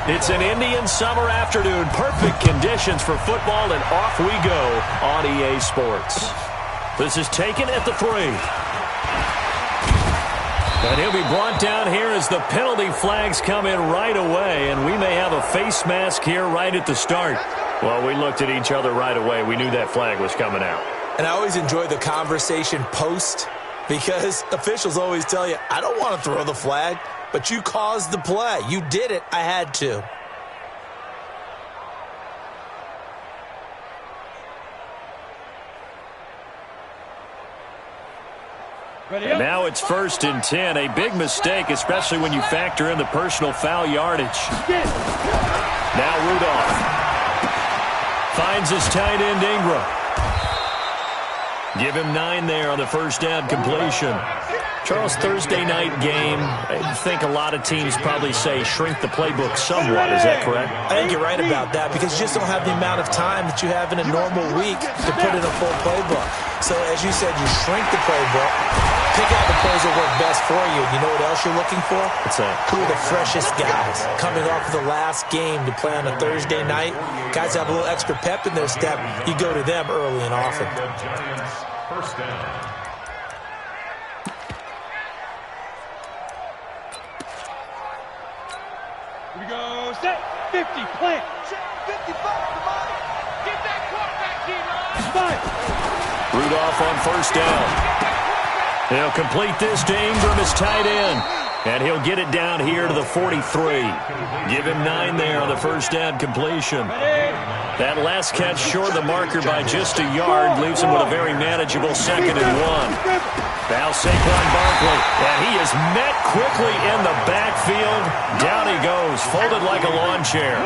It's an Indian summer afternoon. Perfect conditions for football, and off we go on EA Sports. This is taken at the 3. And he'll be brought down here as the penalty flags come in right away, and we may have a face mask here right at the start. Well, we looked at each other right away. We knew that flag was coming out. And I always enjoy the conversation post, because officials always tell you, I don't want to throw the flag, but you caused the play. You did it. I had to. And now it's 1st and 10. A big mistake, especially when you factor in the personal foul yardage. Now Rudolph finds his tight end Ingram. Give him 9 there on the first down completion. Charles, Thursday night game, I think a lot of teams probably say shrink the playbook somewhat. Is that correct? I think you're right about that, because you just don't have the amount of time that you have in a normal week to put in a full playbook. So as you said, you shrink the playbook, pick out the plays that work best for you. You know what else you're looking for? What's that? Who are the freshest guys coming off of the last game to play on a Thursday night? Guys have a little extra pep in their step. You go to them early and often. First down. Here we go. Set. 50. Plant. Set. 55. Come on. Get that quarterback team on. 5. Rudolph on first down. He'll complete this to Ingram as tight end. And he'll get it down here to the 43. Give him 9 there on the first down completion. That last catch short of the marker by just a yard leaves him with a very manageable 2nd and 1. Now Saquon Barkley, and he is met quickly in the backfield. Down he goes, folded like a lawn chair.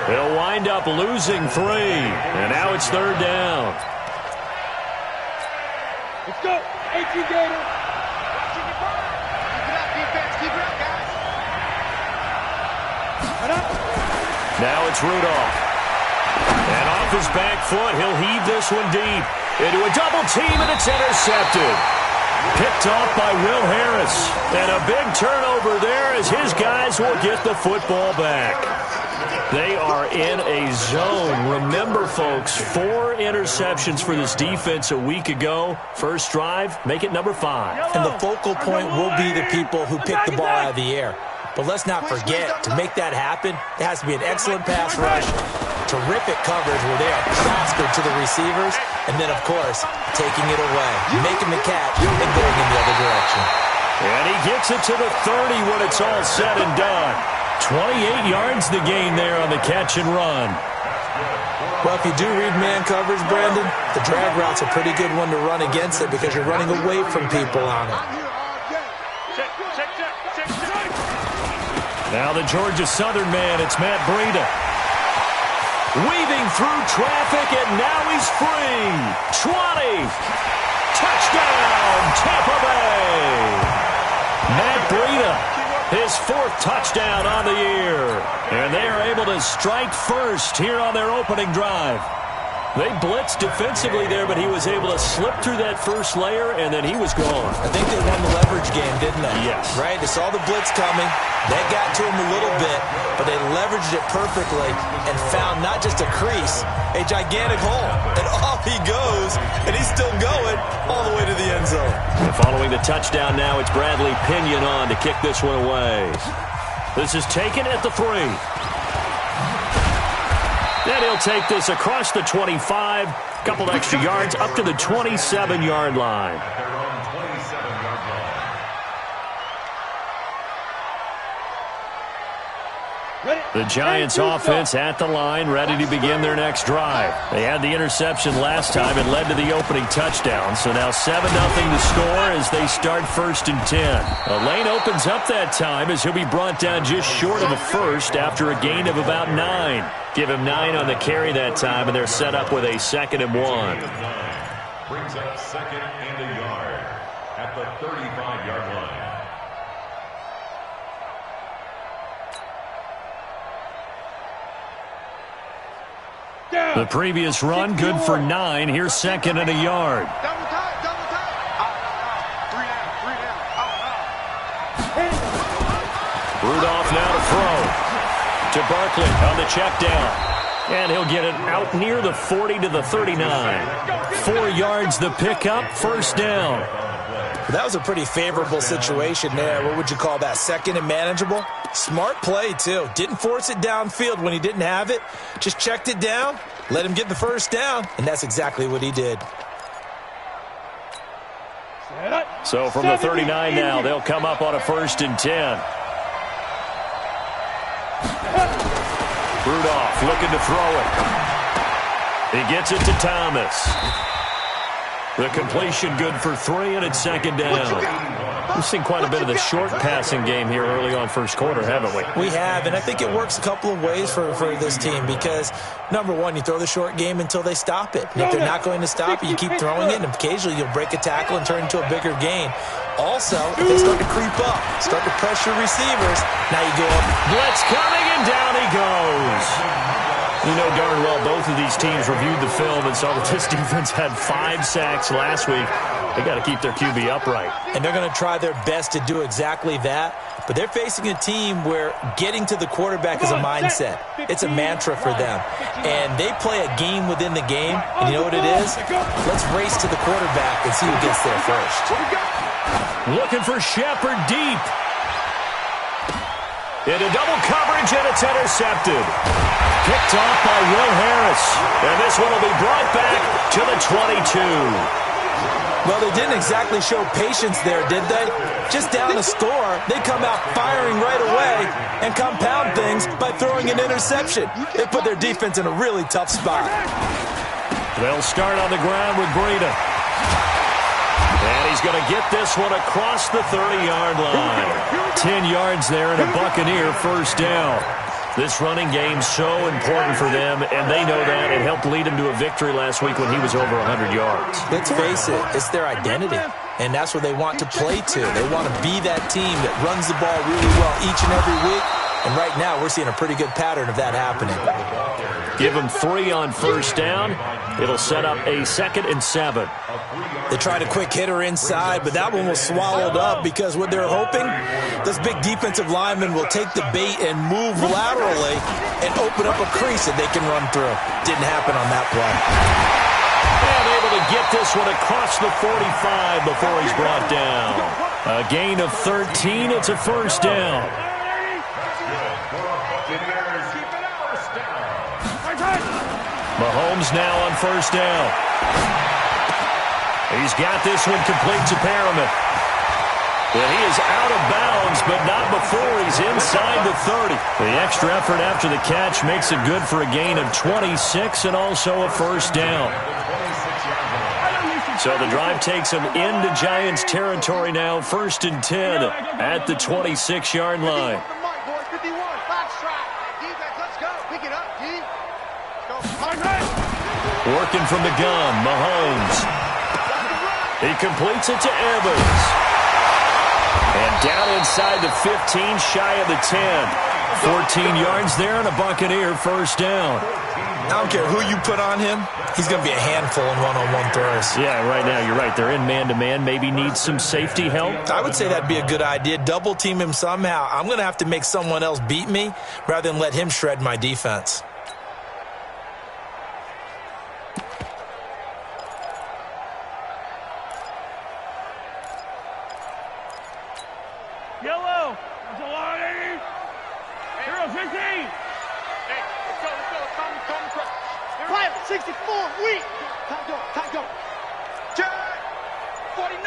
He'll wind up losing 3, and now it's 3rd down. Let's go. 18 Gator. Now it's Rudolph. And off his back foot, he'll heave this one deep. Into a double team, and it's intercepted. Picked off by Will Harris. And a big turnover there as his guys will get the football back. They are in a zone. Remember, folks, 4 interceptions for this defense a week ago. First drive, make it number 5. And the focal point will be the people who pick the ball out of the air. But let's not forget, to make that happen, there has to be an excellent pass rush, terrific coverage where they are plastered to the receivers, and then, of course, taking it away, making the catch, and going in the other direction. And he gets it to the 30 when it's all said and done. 28 yards the gain there on the catch and run. Well, if you do read man coverage, Brandon, the drag route's a pretty good one to run against it because you're running away from people on it. Now the Georgia Southern man, it's Matt Breida. Weaving through traffic, and now he's free. 20. Touchdown, Tampa Bay. Matt Breida, his 4th touchdown on the year. And they are able to strike first here on their opening drive. They blitzed defensively there, but he was able to slip through that first layer, and then he was gone. I think they won the leverage game, didn't they? Yes. Right? They saw the blitz coming. That got to him a little bit, but they leveraged it perfectly and found not just a crease, a gigantic hole. And off he goes, and he's still going all the way to the end zone. And following the touchdown now, it's Bradley Pinion on to kick this one away. This is taken at the 3. Then he'll take this across the 25, couple extra yards up to the 27-yard line. The Giants offense at the line, ready to begin their next drive. They had the interception last time and led to the opening touchdown. So now 7-0 to score as they start 1st and 10. A lane opens up that time as he'll be brought down just short of a first after a gain of about 9. Give him 9 on the carry that time, and they're set up with a 2nd and 1. Brings up 2nd and a yard at the 35-yard line. The previous run, good for 9. Here's 2nd and a yard. Rudolph now to throw. to Barkley on the check down. And he'll get it out near the 40 to the 39. 4 yards the pickup, first down. That was a pretty favorable situation there. What would you call that? Second and manageable? Smart play, too. Didn't force it downfield when he didn't have it. Just checked it down, let him get the first down, and that's exactly what he did. So from the 39 now, they'll come up on a 1st and 10. Rudolph looking to throw it. He gets it to Thomas. The completion good for 3, and it's 2nd down. We've seen quite a bit of the short passing game here early on first quarter, haven't we? We have, and I think it works a couple of ways for this team because, number one, you throw the short game until they stop it. And if they're not going to stop it, you keep throwing it, and occasionally you'll break a tackle and turn into a bigger gain. Also, if they start to creep up, start to pressure receivers, now you go up. Blitz coming, and down he goes. You know darn well both of these teams reviewed the film and saw that this defense had 5 sacks last week. They got to keep their QB upright. And they're going to try their best to do exactly that. But they're facing a team where getting to the quarterback is a mindset. It's a mantra for them. And they play a game within the game. And you know what it is? Let's race to the quarterback and see who gets there first. Looking for Shepard deep. Into double coverage, and it's intercepted. Picked off by Will Harris. And this one will be brought back to the 22. Well, they didn't exactly show patience there, did they? Just down a score, they come out firing right away and compound things by throwing an interception. They put their defense in a really tough spot. They'll start on the ground with Breida. And he's going to get this one across the 30-yard line. 10 yards there and a Buccaneer first down. This running game's so important for them, and they know that. It helped lead him to a victory last week when he was over 100 yards. Let's face it, it's their identity, and that's where they want to play to. They want to be that team that runs the ball really well each and every week, and right now we're seeing a pretty good pattern of that happening. Give them 3 on first down. It'll set up a 2nd and 7. They tried a quick hitter inside, but that one was swallowed up because what they're hoping, those big defensive linemen will take the bait and move laterally and open up a crease that they can run through. Didn't happen on that play. And able to get this one across the 45 before he's brought down. A gain of 13. It's a first down. Mahomes now on first down. He's got this one complete to Perriman. And he is out of bounds, but not before he's inside the 30. The extra effort after the catch makes it good for a gain of 26 and also a first down. So the drive takes him into Giants territory now, 1st and 10 at the 26-yard line. Working from the gun, Mahomes. He completes it to Evans. And down inside the 15, shy of the 10. 14 yards there and a Buccaneer first down. I don't care who you put on him. He's going to be a handful in one-on-one throws. Yeah, right now you're right. They're in man-to-man. Maybe needs some safety help. I would say that'd be a good idea. Double team him somehow. I'm going to have to make someone else beat me rather than let him shred my defense. Yellow. That's a lot, 80. Hero 15. Hey, let's go. Come. Quiet, 64, weak. Time go. Check. 49.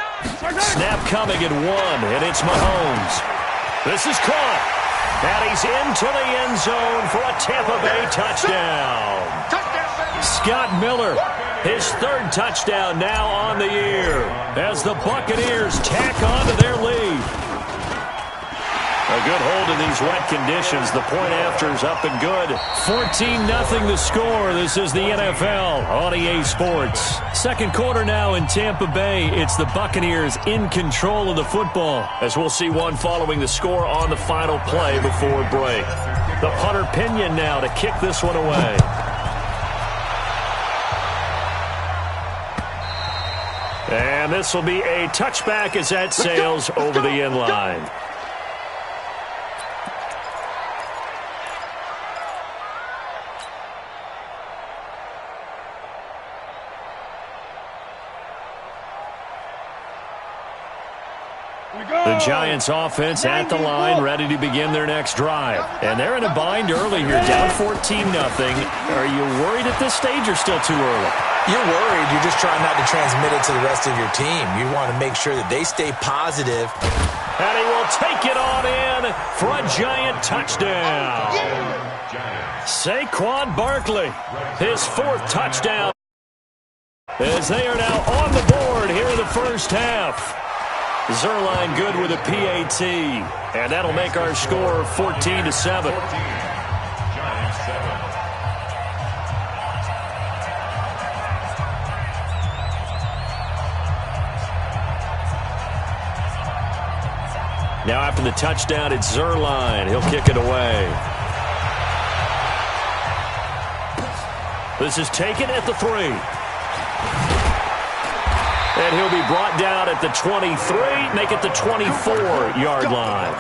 Snap coming at 1, and it's Mahomes. This is caught. And he's into the end zone for a Tampa Bay touchdown. Scott Miller, his 3rd touchdown now on the year as the Buccaneers tack on to their lead. A good hold in these wet conditions. The point after is up and good. 14-0 the score. This is the NFL on EA Sports. Second quarter now in Tampa Bay. It's the Buccaneers in control of the football, as we'll see one following the score on the final play before break. The punter Pinion now to kick this one away. And this will be a touchback as that sails over the end line. The Giants offense at the line, ready to begin their next drive. And they're in a bind early here, down 14-0. Are you worried at this stage or still too early? You're worried. You're just trying not to transmit it to the rest of your team. You want to make sure that they stay positive. And he will take it on in for a Giant touchdown. Saquon Barkley, his 4th touchdown. As they are now on the board here in the first half. Zerline good with a PAT, and that'll make our score 14-7. Now after the touchdown, it's Zerline. He'll kick it away. This is taken at the 3. And he'll be brought down at the 23, make it the 24-yard line.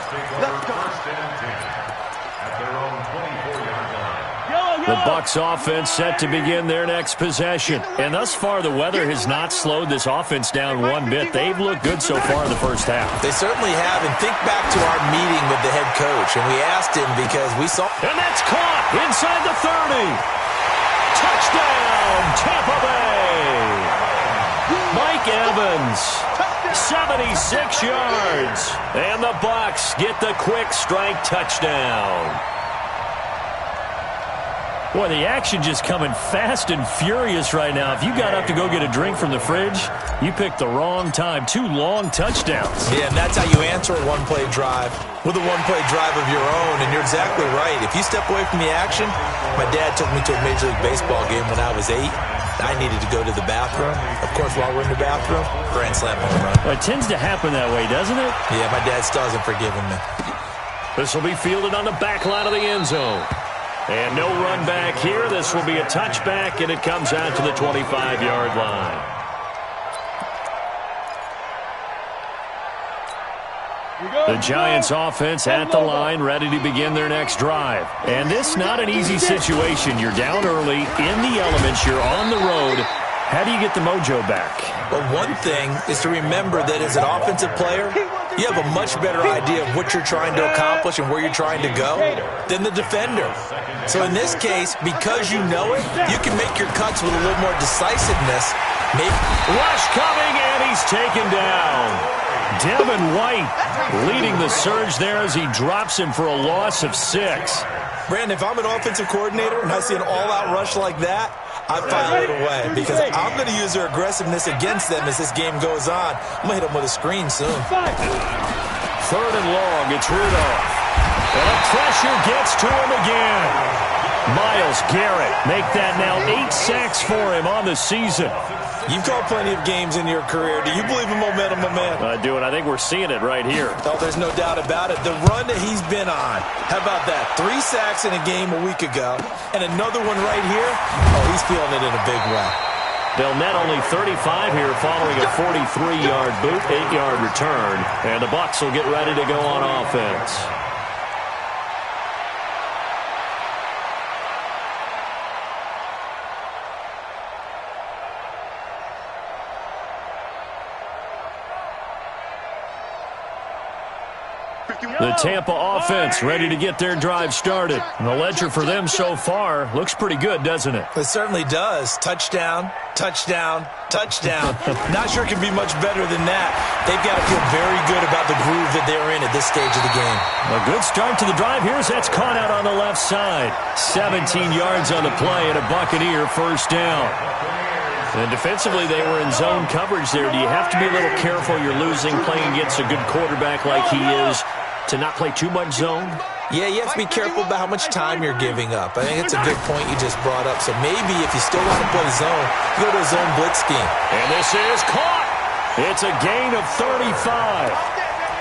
The Bucs offense set to begin their next possession. And thus far, the weather has not slowed this offense down one bit. They've looked good so far in the first half. They certainly have. And think back to our meeting with the head coach. And we asked him because we saw... And that's caught inside the 30. Touchdown, Tampa Bay. Mike Evans, 76 yards. And the Bucs get the quick strike touchdown. Boy, the action just coming fast and furious right now. If you got up to go get a drink from the fridge, you picked the wrong time. 2 long touchdowns. Yeah, and that's how you answer a one-play drive with a one-play drive of your own. And you're exactly right. If you step away from the action, my dad took me to a Major League Baseball game when I was 8. I needed to go to the bathroom. Of course, while we're in the bathroom, grand slam home run. Well, it tends to happen that way, doesn't it? Yeah, my dad still hasn't forgiven me. This will be fielded on the back line of the end zone. And no run back here. This will be a touchback, and it comes out to the 25-yard line. The Giants offense at the line, ready to begin their next drive. And this not an easy situation. You're down early, in the elements, you're on the road. How do you get the mojo back? Well, one thing is to remember that as an offensive player, you have a much better idea of what you're trying to accomplish and where you're trying to go than the defender. So in this case, because you know it, you can make your cuts with a little more decisiveness. Maybe rush coming, and he's taken down. Devin White leading the surge there as he drops him for a loss of 6. Brandon, if I'm an offensive coordinator and I see an all-out rush like that, I file it away because I'm going to use their aggressiveness against them as this game goes on. I'm going to hit them with a screen soon. 3rd and long, it's Rudolph. And the pressure gets to him again. Myles Garrett make that now 8 sacks for him on the season. You've called plenty of games in your career. Do you believe in momentum, my man? I do, and I think we're seeing it right here. Oh, there's no doubt about it. The run that he's been on. How about that? 3 sacks in a game a week ago, and another one right here. Oh, he's feeling it in a big way. They'll net only 35 here following a 43-yard boot, 8-yard return, and the Bucs will get ready to go on offense. The Tampa offense ready to get their drive started. And the ledger for them so far looks pretty good, doesn't it? It certainly does. Touchdown, touchdown, touchdown. Not sure it can be much better than that. They've got to feel very good about the groove that they're in at this stage of the game. A good start to the drive. Here's that's caught out on the left side. 17 yards on the play and a Buccaneer first down. And defensively, they were in zone coverage there. Do you have to be a little careful? You're losing, playing against a good quarterback like he is, to not play too much zone? Yeah, you have to be careful about how much time you're giving up. I think it's a good point you just brought up. So maybe if you still want to play zone, you go to a zone blitz scheme. And this is caught. It's a gain of 35.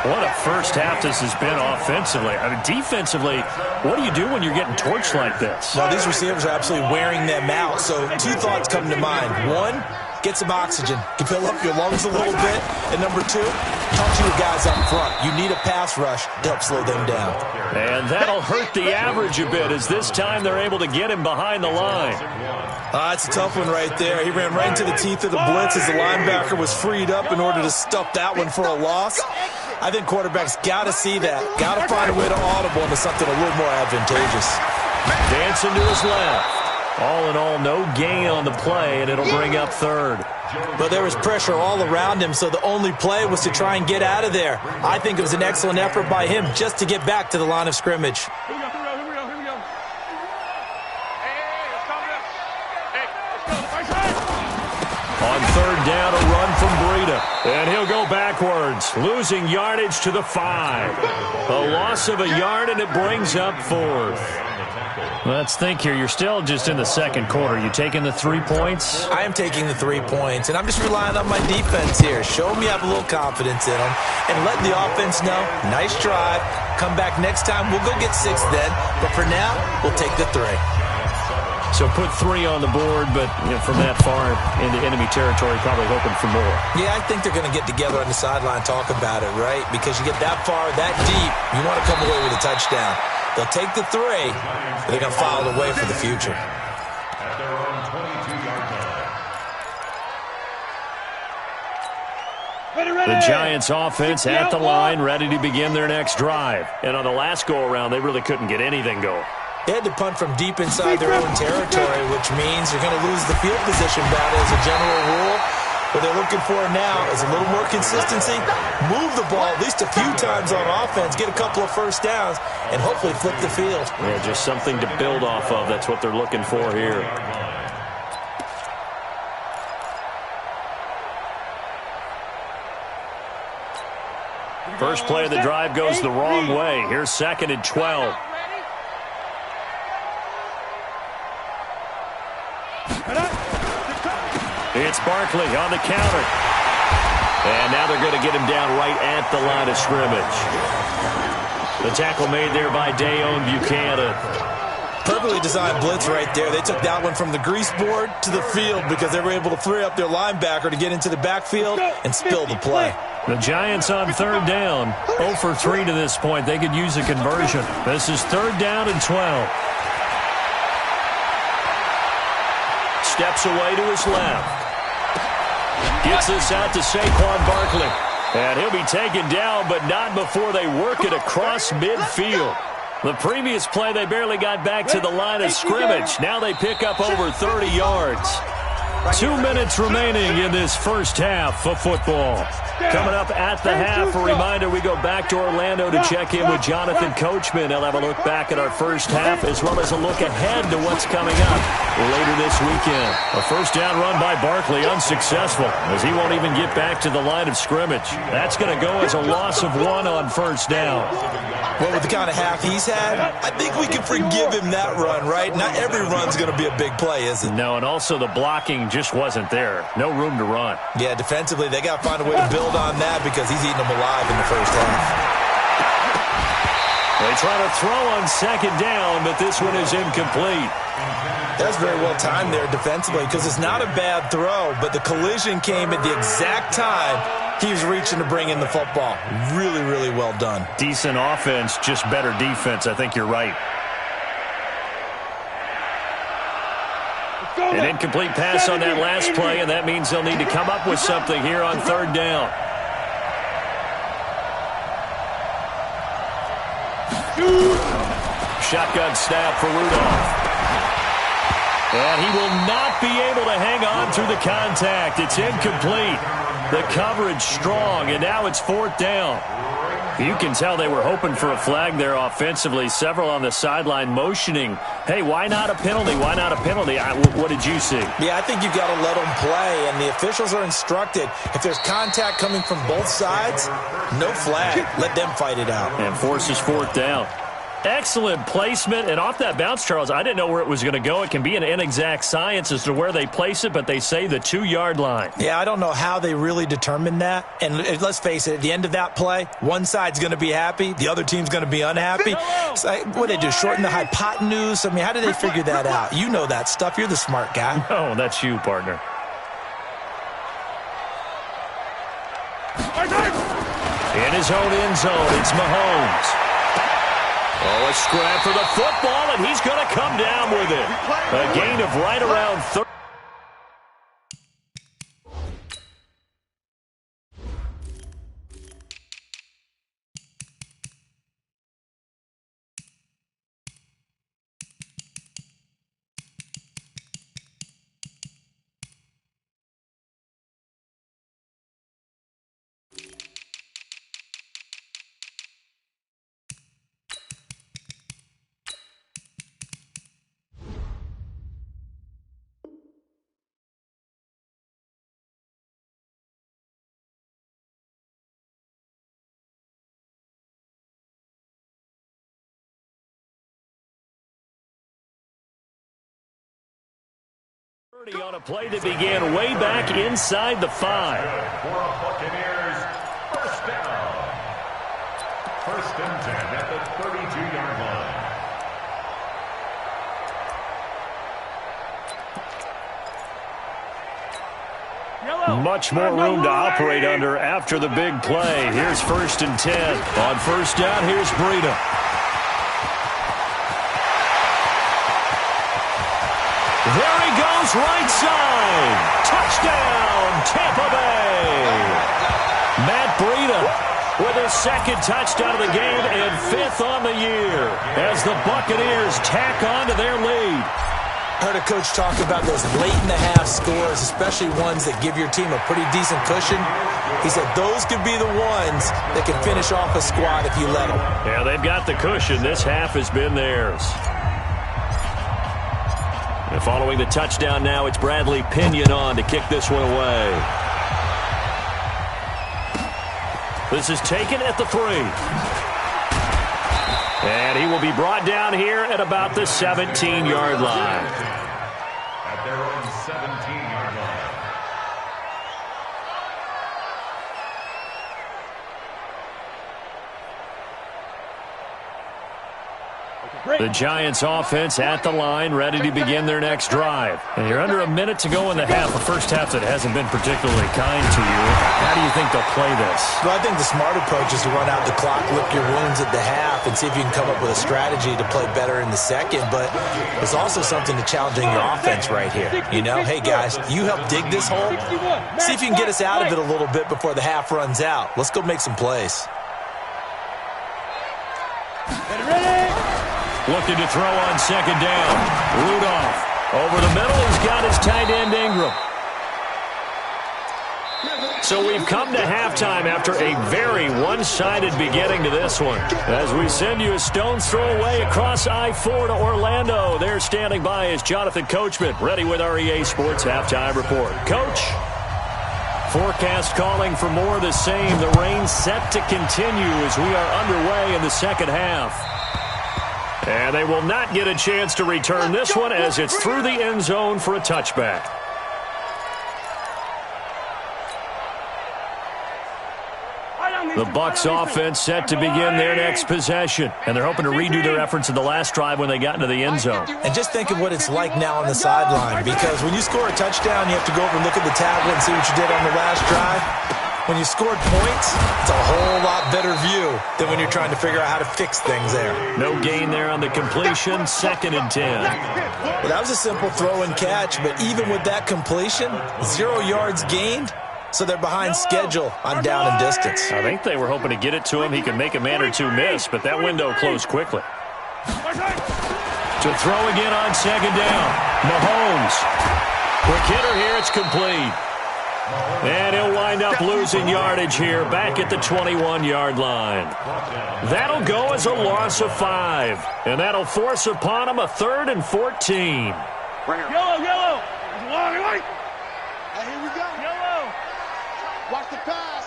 What a first half this has been offensively. I mean, defensively, what do you do when you're getting torched like this? Well, these receivers are absolutely wearing them out. So 2 thoughts come to mind. 1, get some oxygen. You fill up your lungs a little bit. And number 2, talk to your guys up front. You need a pass rush to help slow them down. And that'll hurt the average a bit as this time they're able to get him behind the line. It's a tough one right there. He ran right into the teeth of the blitz as the linebacker was freed up in order to stuff that one for a loss. I think quarterbacks got to see that. Got to find a way to audible into something a little more advantageous. Dancing to his left. All in all, no gain on the play, and it'll bring up third. But there was pressure all around him, so the only play was to try and get out of there. I think it was an excellent effort by him just to get back to the line of scrimmage. Here we go. On third down, a run from Breida. And he'll go backwards, losing yardage to the 5. A loss of a yard, and it brings up fourth. Let's think here. You're still just in the second quarter. You taking the 3 points? I am taking the 3 points, and I'm just relying on my defense here. Show me I have a little confidence in them, and let the offense know, nice drive. Come back next time. We'll go get 6 then, but for now, we'll take the 3. So put 3 on the board, but from that far into enemy territory, probably hoping for more. Yeah, I think they're going to get together on the sideline, talk about it, right? Because you get that far, that deep, you want to come away with a touchdown. They'll take the 3, but they're going to file it away for the future. At their own 22-yard line. The Giants offense at the line, ready to begin their next drive. And on the last go-around, they really couldn't get anything going. They had to punt from deep inside their own territory, which means you're going to lose the field position battle as a general rule. What they're looking for now is a little more consistency, move the ball at least a few times on offense, get a couple of first downs, and hopefully flip the field. Yeah, just something to build off of. That's what they're looking for here. First play of the drive goes the wrong way. Here's 2nd and 12. It's Barkley on the counter. And now they're going to get him down right at the line of scrimmage. The tackle made there by Dayon Buchanan. Perfectly designed blitz right there. They took that one from the grease board to the field because they were able to free up their linebacker to get into the backfield and spill the play. The Giants on third down. 0 for 3 to this point. They could use a conversion. This is 3rd down and 12. Steps away to his left. Gets this out to Saquon Barkley. And he'll be taken down, but not before they work it across midfield. The previous play, they barely got back to the line of scrimmage. Now they pick up over 30 yards. 2 minutes remaining in this first half of football. Coming up at the half, a reminder, we go back to Orlando to check in with Jonathan Coachman. He'll have a look back at our first half as well as a look ahead to what's coming up later this weekend. A first down run by Barkley, unsuccessful, as he won't even get back to the line of scrimmage. That's going to go as a loss of 1 on first down. Well, with the kind of half he's had, I think we can forgive him that run, right? Not every run's going to be a big play, is it? No, and also the blocking just wasn't there. No room to run. Yeah, defensively, they got to find a way to build on that because he's eating them alive in the first half. They try to throw on 2nd down, but this one is incomplete. That's very well timed there defensively because it's not a bad throw, but the collision came at the exact time he was reaching to bring in the football. Really, really well done. Decent offense, just better defense. I think you're right. An incomplete pass on that last play, and that means they'll need to come up with something here on 3rd down. Shotgun snap for Rudolph. And he will not be able to hang on through the contact. It's incomplete. The coverage strong, and now it's 4th down. You can tell they were hoping for a flag there offensively. Several on the sideline motioning, hey, why not a penalty? Why not a penalty? What did you see? Yeah, I think you've got to let them play, and the officials are instructed. If there's contact coming from both sides, no flag. Let them fight it out. And forces 4th down. Excellent placement, and off that bounce, Charles, I didn't know where it was going to go. It can be an inexact science as to where they place it, but they say the 2-yard line. Yeah, I don't know how they really determined that. And let's face it, at the end of that play, one side's going to be happy, the other team's going to be unhappy. So, what did they do, shorten the hypotenuse? I mean, how did they figure that out? You know that stuff. You're the smart guy. Oh, that's you, partner. In his own end zone, it's Mahomes. Oh, a scrap for the football, and he's going to come down with it. A gain of right around 30. On a play that began way back inside the 5. For a Buccaneers first down. First and 10 at the 32-yard line. Much more room to operate under after the big play. Here's first and 10. On first down, here's Breida. There he goes, right side. Touchdown, Tampa Bay. Matt Breida with his second touchdown of the game and 5th on the year as the Buccaneers tack on to their lead. I heard a coach talk about those late-in-the-half scores, especially ones that give your team a pretty decent cushion. He said those could be the ones that can finish off a squad if you let them. Yeah, they've got the cushion. This half has been theirs. And following the touchdown now, it's Bradley Pinion on to kick this one away. This is taken at the 3. And he will be brought down here at about the 17-yard line. At their own 17-yard line. The Giants offense at the line, ready to begin their next drive. And you're under a minute to go in the half, a first half that hasn't been particularly kind to you. How do you think they'll play this? Well, I think the smart approach is to run out the clock, lick your wounds at the half, and see if you can come up with a strategy to play better in the second. But there's also something to challenging your offense right here. You know, hey, guys, you help dig this hole. See if you can get us out of it a little bit before the half runs out. Let's go make some plays. Looking to throw on second down. Rudolph over the middle. He's got his tight end Ingram. So we've come to halftime after a very one-sided beginning to this one. As we send you a stone's throw away across I-4 to Orlando. There standing by is Jonathan Coachman, ready with our EA Sports Halftime Report. Coach, forecast calling for more of the same. The rain set to continue as we are underway in the second half. And they will not get a chance to return this one as it's through the end zone for a touchback. The Bucs offense set to begin their next possession. And they're hoping to redo their efforts in the last drive when they got into the end zone. And just think of what it's like now on the sideline. Because when you score a touchdown, you have to go over and look at the tablet and see what you did on the last drive. When you scored points, it's a whole lot better view than when you're trying to figure out how to fix things there. No gain there on the completion, 2nd and 10. Well, that was a simple throw and catch, but even with that completion, 0 yards gained, so they're behind schedule on down and distance. I think they were hoping to get it to him. He could make a man or two miss, but that window closed quickly. To throw again on second down. Mahomes. Quick hitter here, it's complete. And he'll wind up losing yardage here back at the 21-yard line. That'll go as a loss of 5. And that'll force upon him a 3rd and 14. Yellow. Long right. Here we go. Yellow. Watch the pass.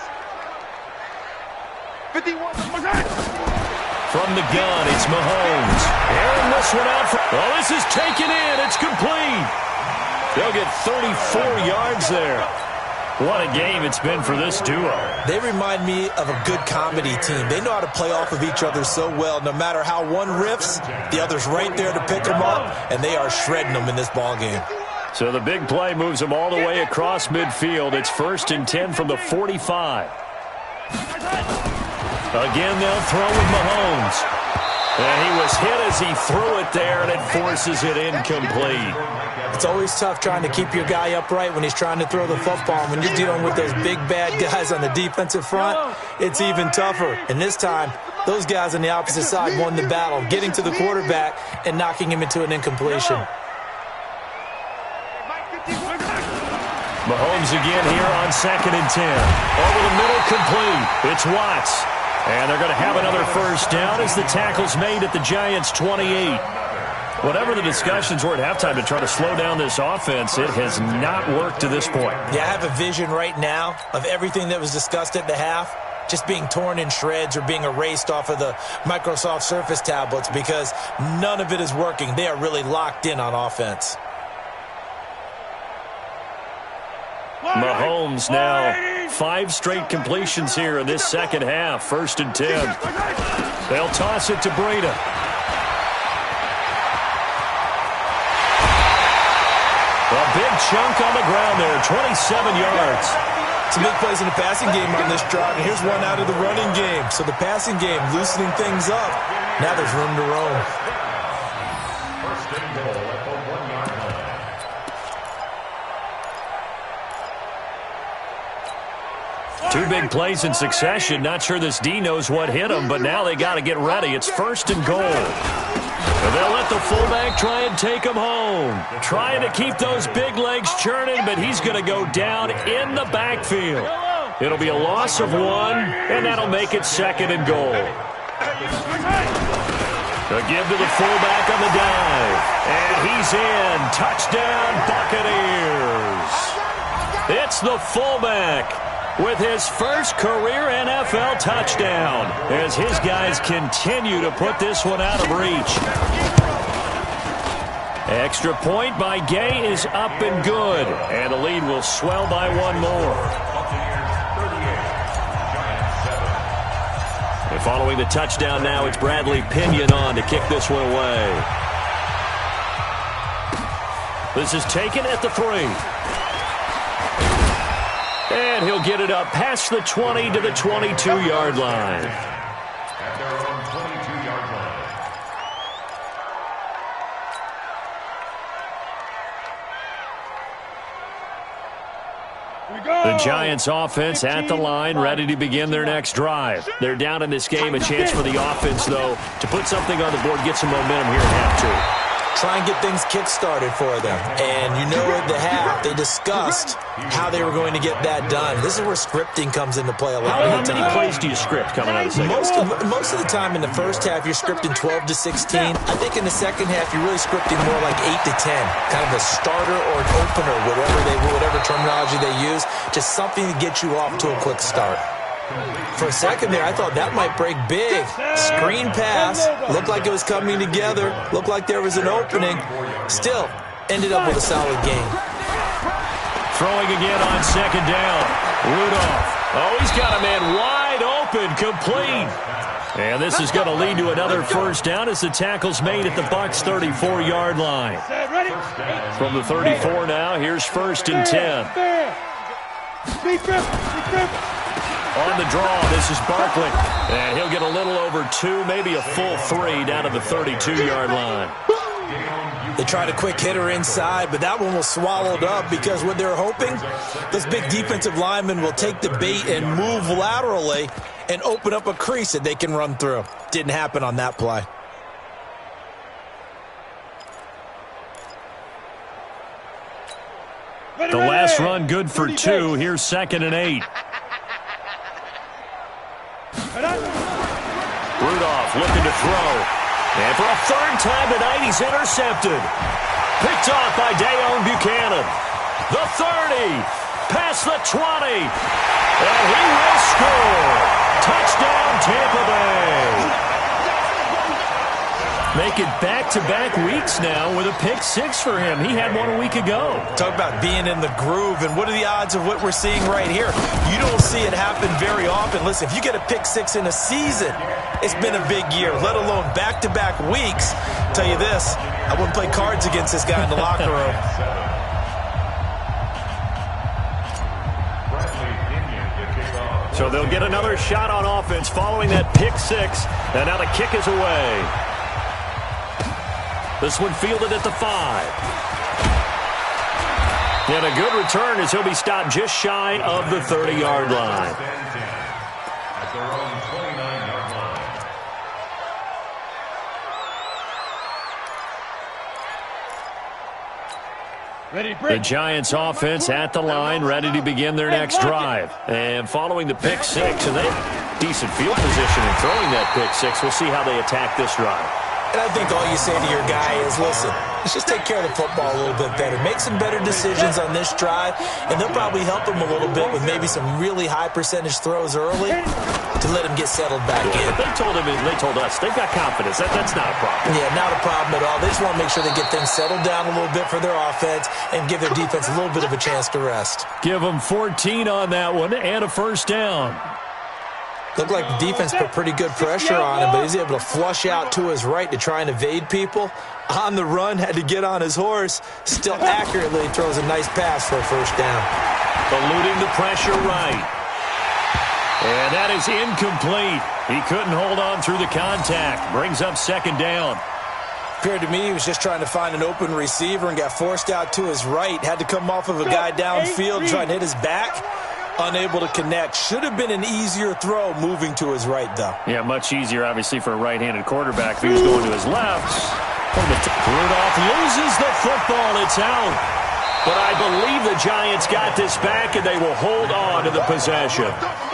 51. From the gun, it's Mahomes. Airing this one out. Oh, this is taken in. It's complete. They'll get 34 yards there. What a game it's been for this duo. They remind me of a good comedy team. They know how to play off of each other so well. No matter how one riffs, the other's right there to pick them up, and they are shredding them in this ball game. So the big play moves them all the way across midfield. It's 1st and 10 from the 45. Again, they'll throw with Mahomes. And he was hit as he threw it there, and it forces it incomplete. It's always tough trying to keep your guy upright when he's trying to throw the football. When you're dealing with those big, bad guys on the defensive front, it's even tougher. And this time, those guys on the opposite side won the battle, getting to the quarterback and knocking him into an incompletion. Mahomes again here on 2nd and 10. Over the middle, complete. It's Watts. And they're going to have another first down as the tackle's made at the Giants' 28. Whatever the discussions were at halftime to try to slow down this offense, it has not worked to this point. Yeah, I have a vision right now of everything that was discussed at the half just being torn in shreds or being erased off of the Microsoft Surface tablets because none of it is working. They are really locked in on offense. Mahomes now 5 straight completions here in this second half. 1st and 10. They'll toss it to Breida. A big chunk on the ground there, 27 yards. Some big plays in the passing game on this drive, and here's one out of the running game. So the passing game loosening things up. Now there's room to roam. First and goal at the 1-yard line. 2 big plays in succession. Not sure this D knows what hit him, but now they got to get ready. It's 1st and goal. And they'll let the fullback try and take him home. Trying to keep those big legs churning, but he's going to go down in the backfield. It'll be a loss of 1, and that'll make it 2nd and goal. A give to the fullback on the dive. And he's in. Touchdown, Buccaneers. It's the fullback with his first career NFL touchdown as his guys continue to put this one out of reach. Extra point by Gay is up and good, and the lead will swell by 1 more. And following the touchdown now, it's Bradley Pinion on to kick this one away. This is taken at the 3. And he'll get it up past the 20 to the 22-yard line. At their own 22-yard line. The Giants offense at the line, ready to begin their next drive. They're down in this game. A chance for the offense, though, to put something on the board, get some momentum here at half 2. Try and get things kick-started for them. And you know at the half, they discussed how they were going to get that done. This is where scripting comes into play a lot of the time. How many plays do you script coming out of the second? Most of the time in the first half, you're scripting 12 to 16. I think in the second half, you're really scripting more like 8 to 10. Kind of a starter or an opener, whatever terminology they use. Just something to get you off to a quick start. For a second there, I thought that might break big. Screen pass. Looked like it was coming together. Looked like there was an opening. Still, ended up with a solid game. Throwing again on 2nd down. Rudolph. Oh, he's got a man wide open, complete. And this is going to lead to another 1st down as the tackle's made at the Bucs' 34-yard line. From the 34 now, here's 1st and 10. On the draw, this is Barkley. And he'll get a little over 2, maybe a full 3 down to the 32-yard line. They tried a quick hitter inside, but that one was swallowed up because what they're hoping, those big defensive linemen will take the bait and move laterally and open up a crease that they can run through. Didn't happen on that play. The last run good for 2. Here's 2nd and 8. Rudolph looking to throw. And for a 3rd time tonight, he's intercepted. Picked off by Dayon Buchanan. The 30. Past the 20. And he will score. Touchdown, Tampa Bay. Making back-to-back weeks now with a pick 6 for him. He had one a week ago. Talk about being in the groove, and what are the odds of what we're seeing right here? You don't see it happen very often. Listen, if you get a pick 6 in a season, it's been a big year, let alone back-to-back weeks. I'll tell you this, I wouldn't play cards against this guy in the locker room. So they'll get another shot on offense following that pick 6, and now the kick is away. This one fielded at the 5. And a good return as he'll be stopped just shy of the 30-yard line. At their own 29-yard line. The Giants offense at the line, ready to begin their next drive. And following the pick 6, and they have decent field position in throwing that pick 6. We'll see how they attack this drive. And I think all you say to your guy is, listen, let's just take care of the football a little bit better. Make some better decisions on this drive, and they'll probably help him a little bit with maybe some really high percentage throws early to let him get settled back in. But they told us, they've got confidence. That's not a problem. Yeah, not a problem at all. They just want to make sure they get things settled down a little bit for their offense and give their defense a little bit of a chance to rest. Give them 14 on that one and a first down. Looked like the defense put pretty good pressure on him, but he's able to flush out to his right to try and evade people. On the run, had to get on his horse. Still accurately throws a nice pass for a first down. Eluding the pressure right. And that is incomplete. He couldn't hold on through the contact. Brings up second down. Appeared to me he was just trying to find an open receiver and got forced out to his right. Had to come off of a guy downfield, trying to hit his back. Unable to connect. Should have been an easier throw moving to his right, though. Yeah, much easier, obviously, for a right-handed quarterback if he was going to his left. Rudolph loses the football. It's out. But I believe the Giants got this back, and they will hold on to the possession.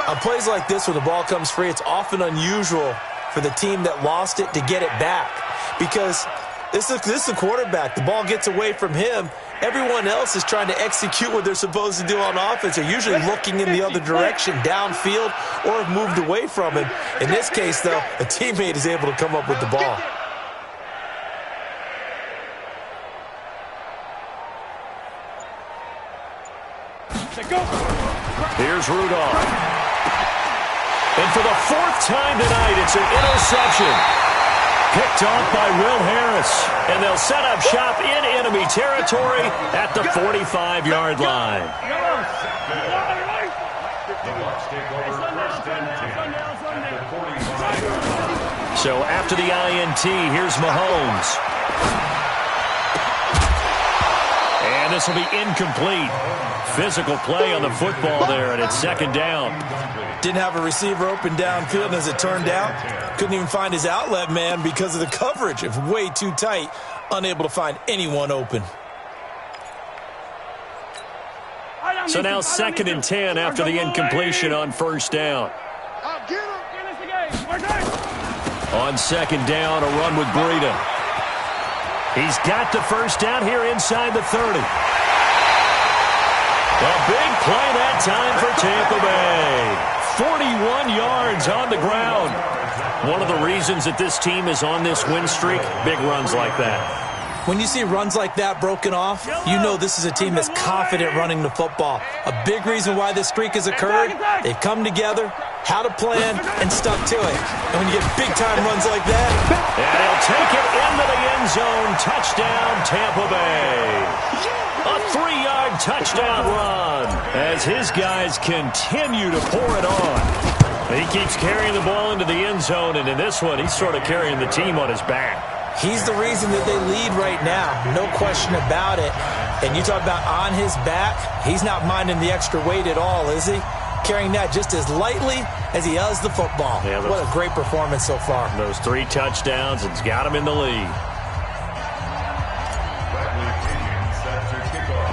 On plays like this, where the ball comes free, it's often unusual for the team that lost it to get it back. Because this is a quarterback. The ball gets away from him. Everyone else is trying to execute what they're supposed to do on offense. They're usually looking in the other direction, downfield, or have moved away from him. In this case, though, a teammate is able to come up with the ball. Here's Rudolph. And for the fourth time tonight, it's an interception. Picked off by Will Harris. And they'll set up shop in enemy territory at the 45-yard line. So after the INT, here's Mahomes. And this will be incomplete. Physical play on the football there, and it's second down. Didn't have a receiver open downfield, as it turned out. Couldn't even find his outlet man because of the coverage. It was way too tight. Unable to find anyone open. So now second and 10 after the incompletion on first down. On second down, a run with Breida. He's got the first down here inside the 30. A big play that time for Tampa Bay. 41 yards on the ground. One of the reasons that this team is on this win streak, big runs like that. When you see runs like that broken off, you know this is a team that's confident running the football. A big reason why this streak has occurred, they've come together, had a plan, and stuck to it. And when you get big-time runs like that... And he'll take it into the end zone. Touchdown, Tampa Bay. A 3-yard touchdown run as his guys continue to pour it on. He keeps carrying the ball into the end zone, and in this one, he's sort of carrying the team on his back. He's the reason that they lead right now, no question about it. And you talk about on his back, he's not minding the extra weight at all, is he? Carrying that just as lightly as he does the football. Yeah, what a great performance so far. Those 3 touchdowns, it's got him in the lead.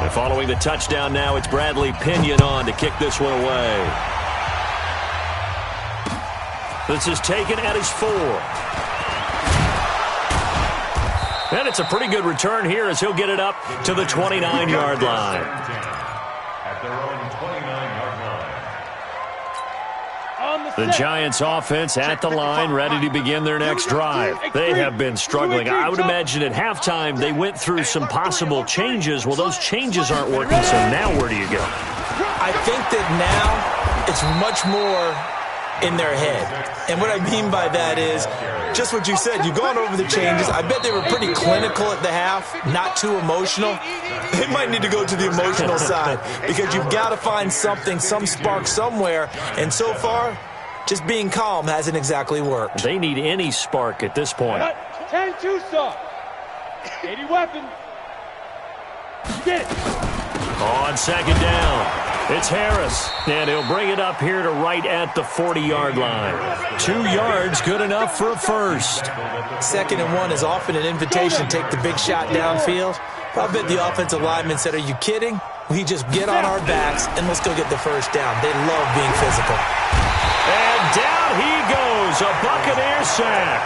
And following the touchdown now, it's Bradley Pinion on to kick this one away. This is taken at his 4. And it's a pretty good return here as he'll get it up to the 29-yard line. At their own 29-yard line. The Giants offense at the line, ready to begin their next drive. They have been struggling. I would imagine at halftime they went through some possible changes. Well, those changes aren't working, so now where do you go? I think that now it's much more in their head. And what I mean by that is just what you said. You've gone over the changes. I bet they were pretty clinical at the half, not too emotional. They might need to go to the emotional side because you've got to find something, some spark somewhere. And so far, just being calm hasn't exactly worked. They need any spark at this point. 10-2 stop. 80 weapon. Get it. On second down, it's Harris, and he'll bring it up here to right at the 40-yard line. 2 yards, good enough for a first. 2nd and 1 is often an invitation to take the big shot downfield. I bet the offensive lineman said, are you kidding? We just get on our backs and let's go get the first down. They love being physical. And down he goes, a Buccaneer sack.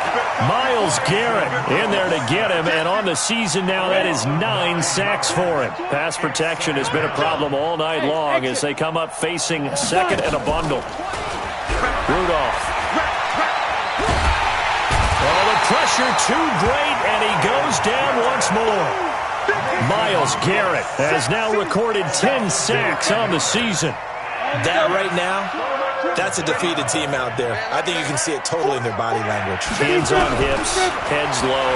Myles Garrett in there to get him, and on the season now, that is 9 sacks for him. Pass protection has been a problem all night long as they come up facing second and a bundle. Rudolph. Oh, the pressure too great, and he goes down once more. Myles Garrett has now recorded 10 sacks on the season. That right now, that's a defeated team out there. I think you can see it totally in their body language. Hands on hips, heads low.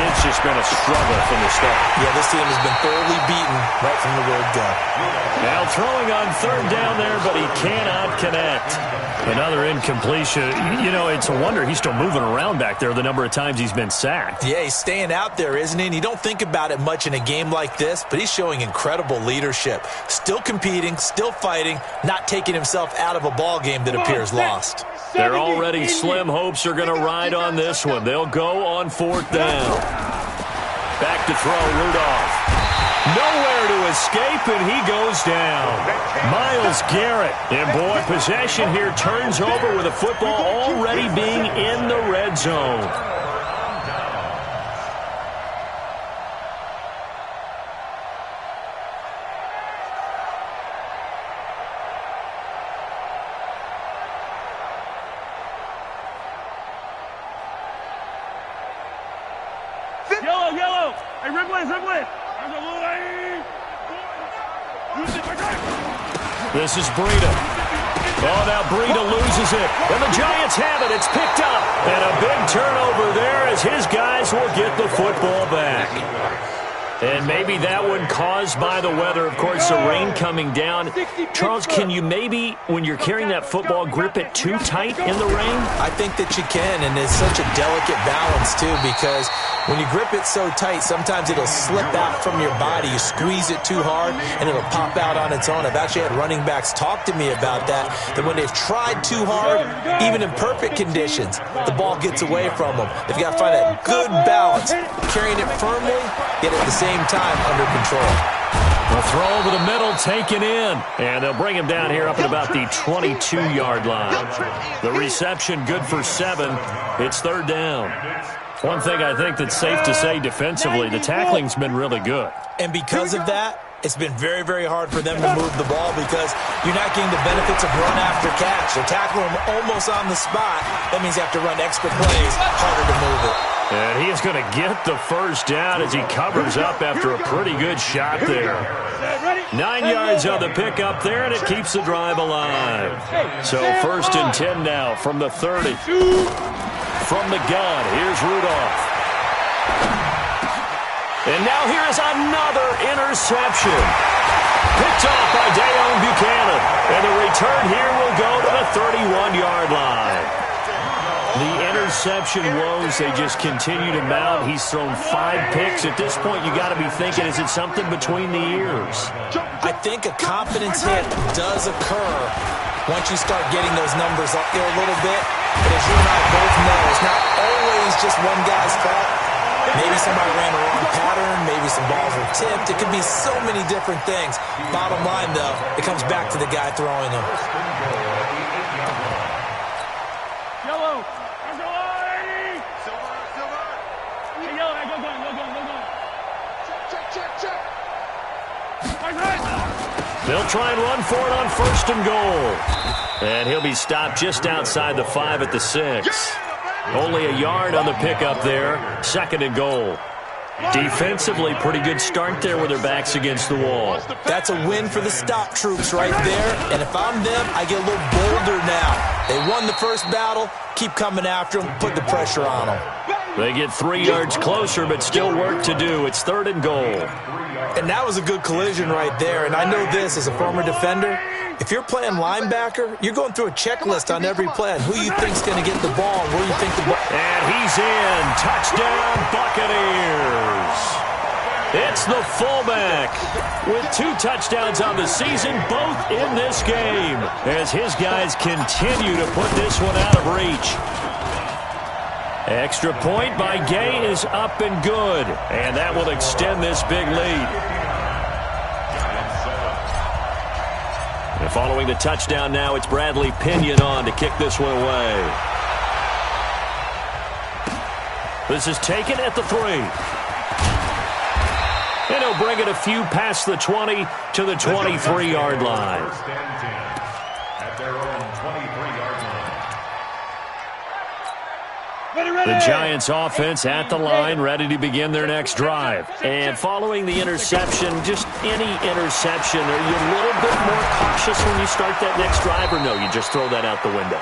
It's just been a struggle from the start. Yeah, this team has been thoroughly beaten right from the word go. Now throwing on third down there, but he cannot connect. Another incompletion. You know, it's a wonder he's still moving around back there the number of times he's been sacked. Yeah, he's staying out there, isn't he? And you don't think about it much in a game like this, but he's showing incredible leadership. Still competing, still fighting, not taking himself out of a ball game that appears lost. Their already slim hopes are going to ride on this one. They'll go on fourth down. Back to throw, Rudolph. Nowhere to escape, and he goes down. Myles Garrett, and boy, possession here turns over with a football already being in the red zone. Yellow, yellow. Hey, Ripley, Ripley. This is Breida. Oh, now Breida loses it. And the Giants have it. It's picked up. And a big turnover there as his guys will get the football back. And maybe that one caused by the weather. Of course, the rain coming down. Charles, can you maybe, when you're carrying that football, grip it too tight in the rain? I think that you can, and it's such a delicate balance, too, because when you grip it so tight, sometimes it'll slip out from your body. You squeeze it too hard, and it'll pop out on its own. I've actually had running backs talk to me about that when they've tried too hard, even in perfect conditions, the ball gets away from them. They've got to find that good balance, carrying it firmly, yet at the same time under control. The throw over the middle taken in, and they'll bring him down here up at about the 22-yard line. The reception good for 7. It's third down. One thing I think that's safe to say defensively, the tackling's been really good. And because of that, it's been very, very hard for them to move the ball because you're not getting the benefits of run after catch. They're tackling them almost on the spot. That means you have to run extra plays, harder to move it. And he's going to get the first down as he covers up after a pretty good shot there. 9 yards on the pickup there, and it keeps the drive alive. So first and 10 now from the 30. From the gun, here's Rudolph. And now here is another interception. Picked off by Dayon Buchanan. And the return here will go to the 31-yard line. The interception woes, they just continue to mount. He's thrown 5 picks. At this point, you got to be thinking, is it something between the ears? I think a confidence hit does occur once you start getting those numbers up there a little bit. But as you and I both know, it's not always just one guy's fault. Maybe somebody ran a wrong pattern. Maybe some balls were tipped. It could be so many different things. Bottom line, though, it comes back to the guy throwing them. Yellow. They'll try and run for it on first and goal. And he'll be stopped just outside the 5 at the 6. Only a yard on the pickup there. Second and goal. Defensively, pretty good start there with their backs against the wall. That's a win for the stop troops right there. And if I'm them, I get a little bolder now. They won the first battle. Keep coming after them. Put the pressure on them. They get 3 yards closer, but still work to do. It's third and goal. And that was a good collision right there. And I know this as a former defender. If you're playing linebacker, you're going through a checklist on every play on who you think's going to get the ball and where you think the ball. And he's in. Touchdown, Buccaneers. It's the fullback with 2 touchdowns on the season, both in this game, as his guys continue to put this one out of reach. Extra point by Gay is up and good, and that will extend this big lead. Following the touchdown now, it's Bradley Pinion on to kick this one away. This is taken at the 3. And he'll bring it a few past the 20 to the 23-yard line. First and 10 at their own 23-yard line. The Giants offense at the line, ready to begin their next drive. And following the interception, just any interception, are you a little bit more cautious when you start that next drive, or no, you just throw that out the window?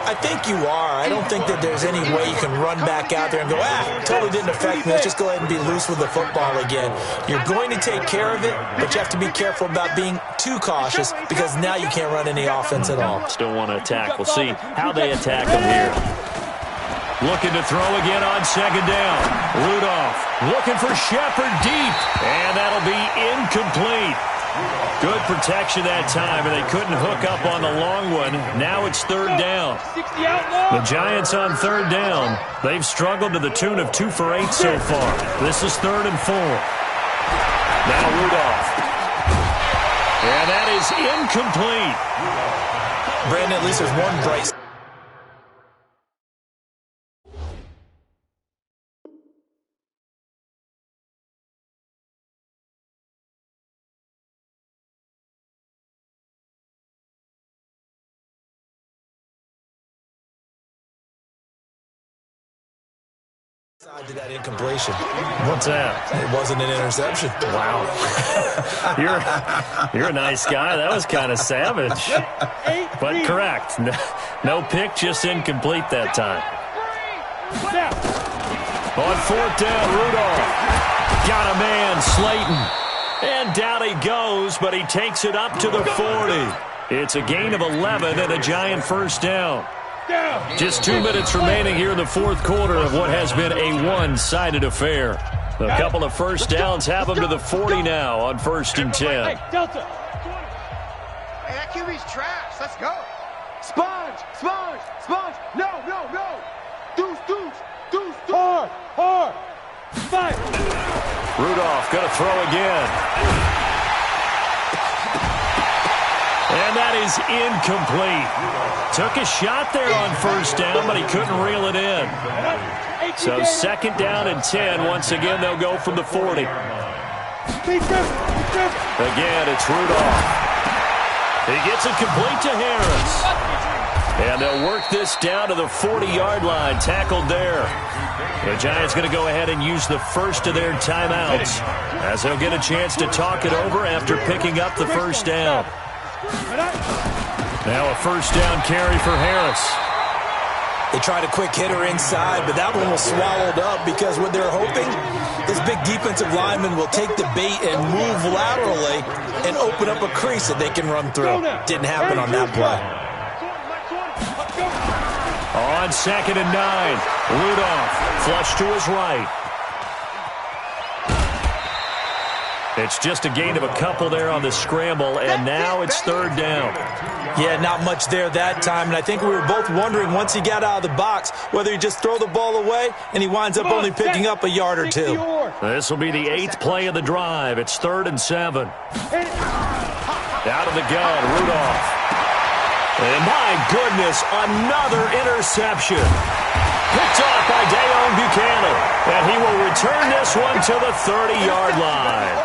I think you are. I don't think that there's any way you can run back out there and go, totally didn't affect me. Let's just go ahead and be loose with the football again. You're going to take care of it, but you have to be careful about being too cautious because now you can't run any offense at all. Still want to attack. We'll see how they attack them here. Looking to throw again on second down. Rudolph looking for Shepard deep, and that'll be incomplete. Good protection that time, and they couldn't hook up on the long one. Now it's third down. The Giants on third down. They've struggled to the tune of 2 for 8 so far. This is 3rd and 4. Now Rudolph. And that is incomplete. Brandon, at least there's one bright side to that incompletion. What's that? It wasn't an interception. Wow. You're a nice guy. That was kind of savage. But correct. No pick, just incomplete that time. On 4th down, Rudolph. Got a man, Slayton. And down he goes, but he takes it up to the 40. It's a gain of 11 and a Giant first down. Just 2 minutes remaining here in the 4th quarter of what has been a one-sided affair. A couple of first downs have them to the 40 now on 1st and 10. Hey, Delta. Hey, that QB's trash. Let's go. Sponge. No. Deuce. Hard. Fight. Rudolph going to throw again. And that is incomplete. Took a shot there on first down, but he couldn't reel it in. So 2nd down and 10. Once again, they'll go from the 40. Again, it's Rudolph. He gets it complete to Harris. And they'll work this down to the 40-yard line. Tackled there. The Giants going to go ahead and use the first of their timeouts as they'll get a chance to talk it over after picking up the first down. Now a first down carry for Harris. They tried a quick hitter inside, but that one was swallowed up because what they're hoping, this big defensive lineman will take the bait and move laterally and open up a crease that they can run through. Didn't happen on that play. On 2nd and 9, Rudolph flush to his right. It's just a gain of a couple there on the scramble, and now it's 3rd down. Yeah, not much there that time, and I think we were both wondering once he got out of the box whether he just throw the ball away, and he winds up only picking up a yard or 2. This will be the 8th play of the drive. It's 3rd and 7. Out of the gun, Rudolph. And my goodness, another interception. Picked off by Dayon Buchanan. And he will return this one to the 30-yard line.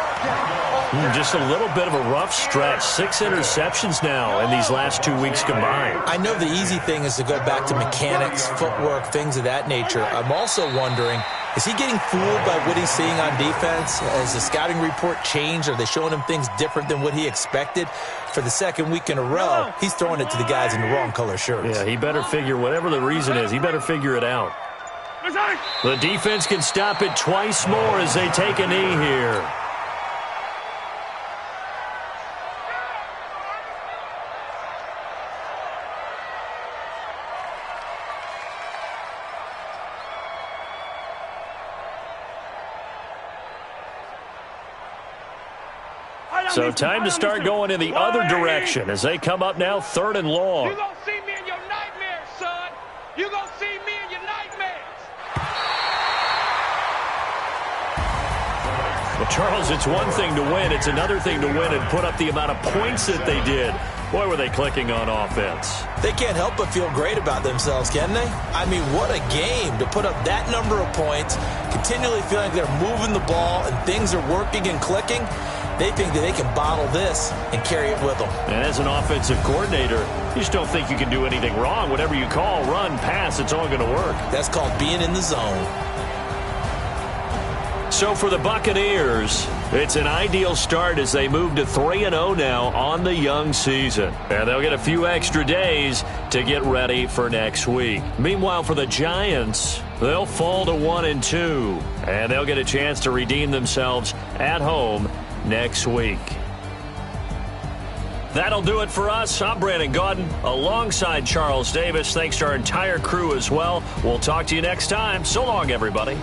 Just a little bit of a rough stretch. 6 interceptions now in these last 2 weeks combined. I know the easy thing is to go back to mechanics, footwork, things of that nature. I'm also wondering, is he getting fooled by what he's seeing on defense? Has the scouting report changed? Are they showing him things different than what he expected? For the 2nd week in a row, he's throwing it to the guys in the wrong color shirts. Yeah, he better figure, whatever the reason is, he better figure it out. The defense can stop it twice more as they take a knee here. So time to start going in the other direction as they come up now 3rd and long. You're going to see me in your nightmares, son. You're going to see me in your nightmares. Well, Charles, it's one thing to win. It's another thing to win and put up the amount of points that they did. Boy, were they clicking on offense. They can't help but feel great about themselves, can they? I mean, what a game to put up that number of points, continually feeling like they're moving the ball and things are working and clicking. They think that they can bottle this and carry it with them. And as an offensive coordinator, you just don't think you can do anything wrong. Whatever you call, run, pass, it's all going to work. That's called being in the zone. So for the Buccaneers, it's an ideal start as they move to 3-0 now on the young season. And they'll get a few extra days to get ready for next week. Meanwhile, for the Giants, they'll fall to 1-2. And they'll get a chance to redeem themselves at home next week. That'll do it for us. I'm Brandon Gaudin alongside Charles Davis. Thanks to our entire crew as well. We'll talk to you next time. So long, everybody.